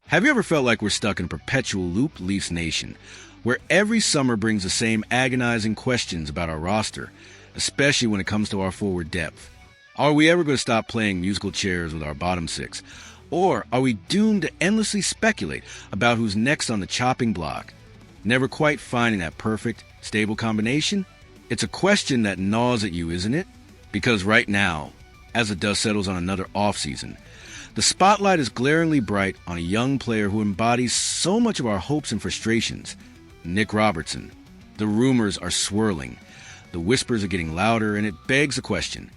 Have you ever felt like we're stuck in a perpetual loop, Leafs Nation, where every summer brings the same agonizing questions about our roster, especially when it comes to our forward depth? Are we ever going to stop playing musical chairs with our bottom six? Or are we doomed to endlessly speculate about who's next on the chopping block, never quite finding that perfect, stable combination? It's a question that gnaws at you, isn't it? Because right now, as the dust settles on another offseason, the spotlight is glaringly bright on a young player who embodies so much of our hopes and frustrations, Nick Robertson. The rumors are swirling, the whispers are getting louder, and it begs the question: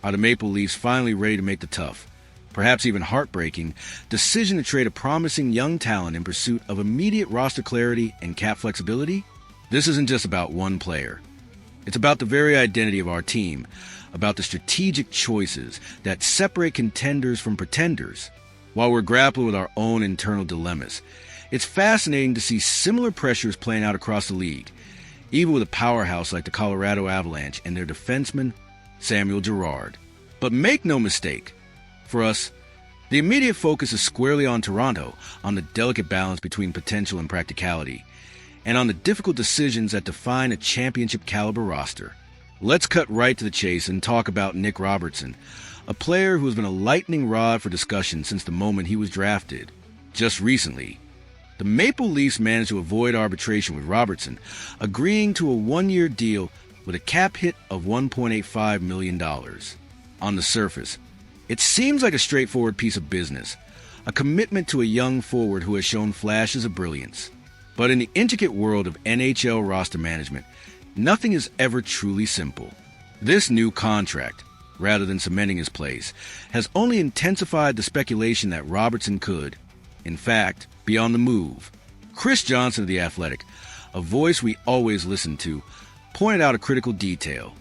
are the Maple Leafs finally ready to make the tough, perhaps even heartbreaking, decision to trade a promising young talent in pursuit of immediate roster clarity and cap flexibility? This isn't just about one player. It's about the very identity of our team, about the strategic choices that separate contenders from pretenders. While we're grappling with our own internal dilemmas, it's fascinating to see similar pressures playing out across the league, even with a powerhouse like the Colorado Avalanche and their defenseman, Samuel Girard. But make no mistake, for us, the immediate focus is squarely on Toronto, on the delicate balance between potential and practicality, and on the difficult decisions that define a championship-caliber roster. Let's cut right to the chase and talk about Nick Robertson, a player who has been a lightning rod for discussion since the moment he was drafted. Just recently, the Maple Leafs managed to avoid arbitration with Robertson, agreeing to a one-year deal with a cap hit of $1.85 million. On the surface, it seems like a straightforward piece of business, a commitment to a young forward who has shown flashes of brilliance. But in the intricate world of NHL roster management, nothing is ever truly simple. This new contract, rather than cementing his place, has only intensified the speculation that Robertson could, in fact, be on the move. Chris Johnson of The Athletic, a voice we always listen to, pointed out a critical detail.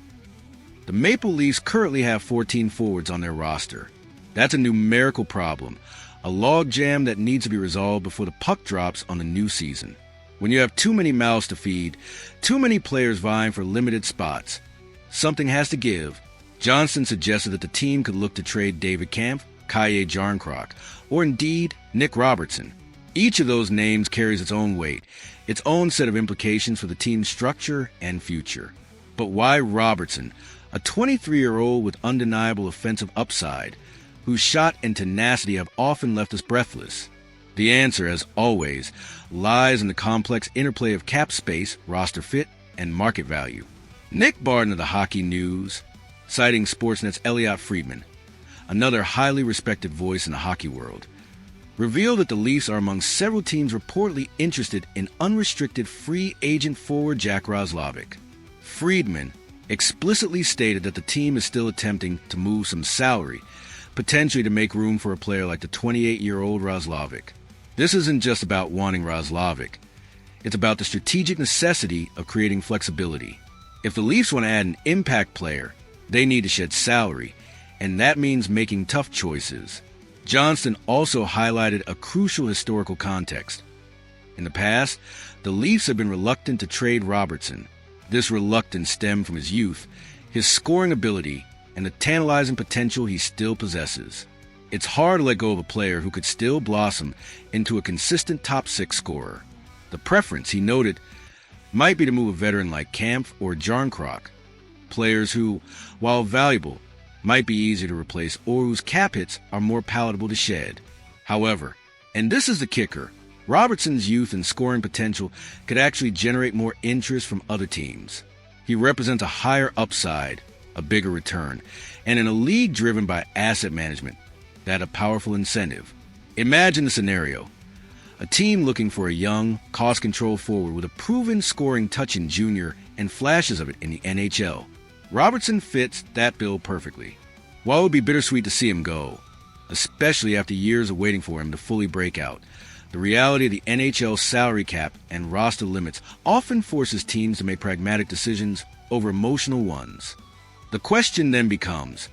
The Maple Leafs currently have 14 forwards on their roster. That's a numerical problem, a logjam that needs to be resolved before the puck drops on the new season. When you have too many mouths to feed, too many players vying for limited spots, something has to give. Johnson suggested that the team could look to trade David Kampf, Kaye Jarnkrok, or indeed Nick Robertson. Each of those names carries its own weight, its own set of implications for the team's structure and future. But why Robertson, a 23-year-old with undeniable offensive upside, whose shot and tenacity have often left us breathless? The answer, as always, lies in the complex interplay of cap space, roster fit, and market value. Nick Barton of the Hockey News, citing Sportsnet's Elliot Friedman, another highly respected voice in the hockey world, revealed that the Leafs are among several teams reportedly interested in unrestricted free agent forward Jack Roslovic. Friedman explicitly stated that the team is still attempting to move some salary, potentially to make room for a player like the 28-year-old Roslovic. This isn't just about wanting Roslovic. It's about the strategic necessity of creating flexibility. If the Leafs want to add an impact player, they need to shed salary, and that means making tough choices. Johnston also highlighted a crucial historical context. In the past, the Leafs have been reluctant to trade Robertson. This reluctance stemmed from his youth, his scoring ability, and the tantalizing potential he still possesses. It's hard to let go of a player who could still blossom into a consistent top-six scorer. The preference, he noted, might be to move a veteran like Kampf or Jarnkrok, players who, while valuable, might be easier to replace or whose cap hits are more palatable to shed. However, and this is the kicker, Robertson's youth and scoring potential could actually generate more interest from other teams. He represents a higher upside, a bigger return, and in a league driven by asset management, that a powerful incentive. Imagine the scenario. A team looking for a young, cost-controlled forward with a proven scoring touch in junior and flashes of it in the NHL. Robertson fits that bill perfectly. While it would be bittersweet to see him go, especially after years of waiting for him to fully break out, the reality of the NHL salary cap and roster limits often forces teams to make pragmatic decisions over emotional ones. The question then becomes,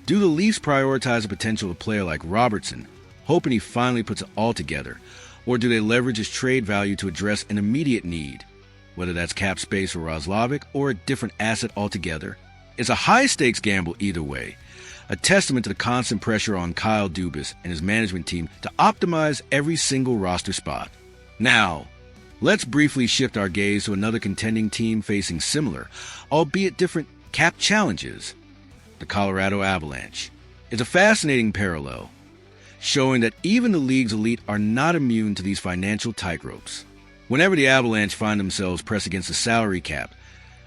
do the Leafs prioritize a potential player like Robertson, hoping he finally puts it all together, or do they leverage his trade value to address an immediate need, whether that's cap space for Roslovic or a different asset altogether? It's a high-stakes gamble either way, a testament to the constant pressure on Kyle Dubas and his management team to optimize every single roster spot. Now, let's briefly shift our gaze to another contending team facing similar, albeit different, cap challenges, the Colorado Avalanche. It's a fascinating parallel, showing that even the league's elite are not immune to these financial tightropes. Whenever the Avalanche find themselves pressed against the salary cap,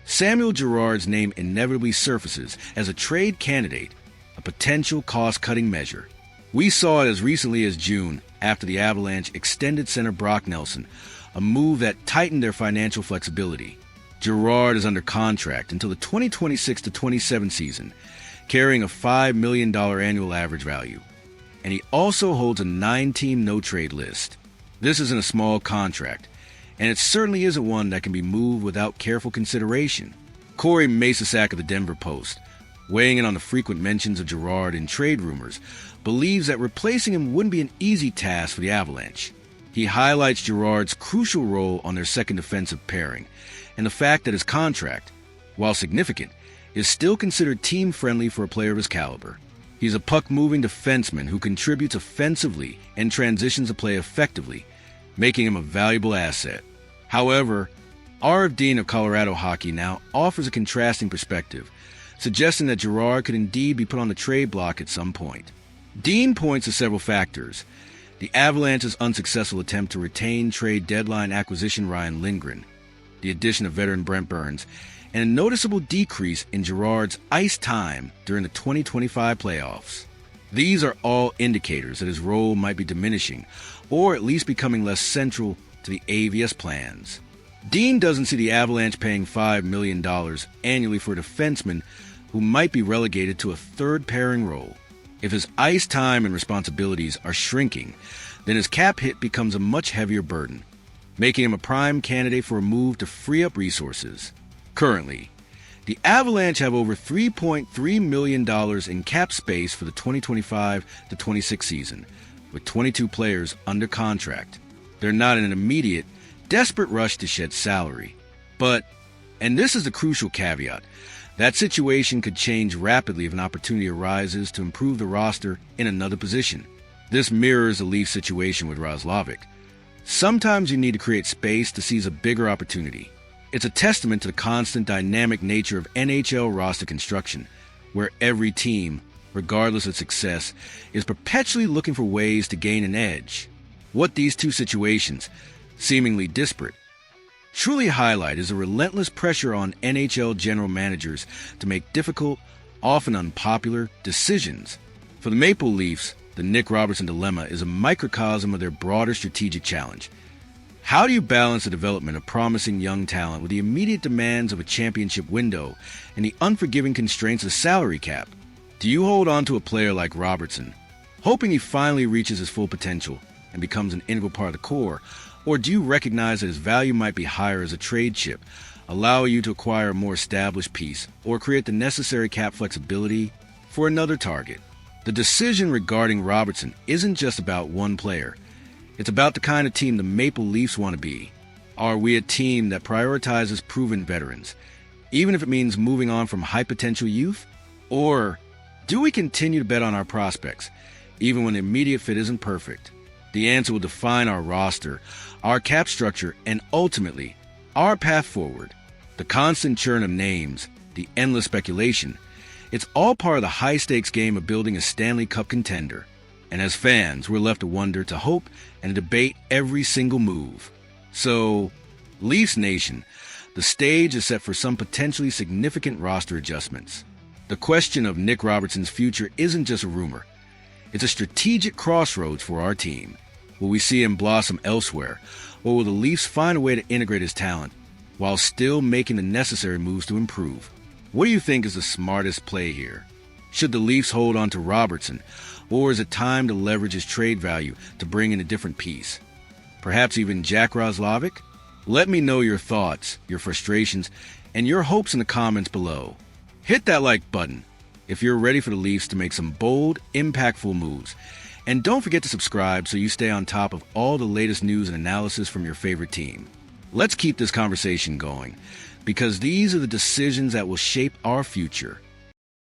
Samuel Girard's name inevitably surfaces as a trade candidate, a potential cost-cutting measure. We saw it as recently as June after the Avalanche extended center Brock Nelson, a move that tightened their financial flexibility. Girard is under contract until the 2026-27 season, carrying a $5 million annual average value. And he also holds a 9-team no-trade list. This isn't a small contract, and it certainly isn't one that can be moved without careful consideration. Corey Masasak of the Denver Post, weighing in on the frequent mentions of Girard in trade rumors, believes that replacing him wouldn't be an easy task for the Avalanche. He highlights Girard's crucial role on their second defensive pairing, and the fact that his contract, while significant, is still considered team-friendly for a player of his caliber. He's a puck-moving defenseman who contributes offensively and transitions the play effectively, making him a valuable asset. However, R.F. Dean of Colorado Hockey now offers a contrasting perspective, suggesting that Girard could indeed be put on the trade block at some point. Dean points to several factors: the Avalanche's unsuccessful attempt to retain trade deadline acquisition Ryan Lindgren, the addition of veteran Brent Burns, and a noticeable decrease in Girard's ice time during the 2025 playoffs. These are all indicators that his role might be diminishing, or at least becoming less central to the AVS plans. Dean doesn't see the Avalanche paying $5 million annually for a defenseman who might be relegated to a third pairing role. If his ice time and responsibilities are shrinking, then his cap hit becomes a much heavier burden, making him a prime candidate for a move to free up resources. Currently, the Avalanche have over $3.3 million in cap space for the 2025-26 season, with 22 players under contract. They're not in an immediate, desperate rush to shed salary. But, and this is the crucial caveat, that situation could change rapidly if an opportunity arises to improve the roster in another position. This mirrors the Leafs situation with Roslovic. Sometimes you need to create space to seize a bigger opportunity. It's a testament to the constant dynamic nature of NHL roster construction, where every team, regardless of success, is perpetually looking for ways to gain an edge. What these two situations, seemingly disparate, truly highlight is the relentless pressure on NHL general managers to make difficult, often unpopular, decisions. For the Maple Leafs, the Nick Robertson dilemma is a microcosm of their broader strategic challenge. How do you balance the development of promising young talent with the immediate demands of a championship window and the unforgiving constraints of salary cap? Do you hold on to a player like Robertson, hoping he finally reaches his full potential and becomes an integral part of the core, or do you recognize that his value might be higher as a trade chip, allow you to acquire a more established piece, or create the necessary cap flexibility for another target? The decision regarding Robertson isn't just about one player. It's about the kind of team the Maple Leafs want to be. Are we a team that prioritizes proven veterans, even if it means moving on from high-potential youth? Or do we continue to bet on our prospects, even when the immediate fit isn't perfect? The answer will define our roster, our cap structure, and ultimately, our path forward. The constant churn of names, the endless speculation, it's all part of the high-stakes game of building a Stanley Cup contender. And as fans, we're left to wonder, to hope, and to debate every single move. So, Leafs Nation, the stage is set for some potentially significant roster adjustments. The question of Nick Robertson's future isn't just a rumor. It's a strategic crossroads for our team. Will we see him blossom elsewhere, or will the Leafs find a way to integrate his talent while still making the necessary moves to improve? What do you think is the smartest play here? Should the Leafs hold on to Robertson, or is it time to leverage his trade value to bring in a different piece? Perhaps even Jack Roslovic? Let me know your thoughts, your frustrations, and your hopes in the comments below. Hit that like button if you're ready for the Leafs to make some bold, impactful moves. And don't forget to subscribe so you stay on top of all the latest news and analysis from your favorite team. Let's keep this conversation going, because these are the decisions that will shape our future.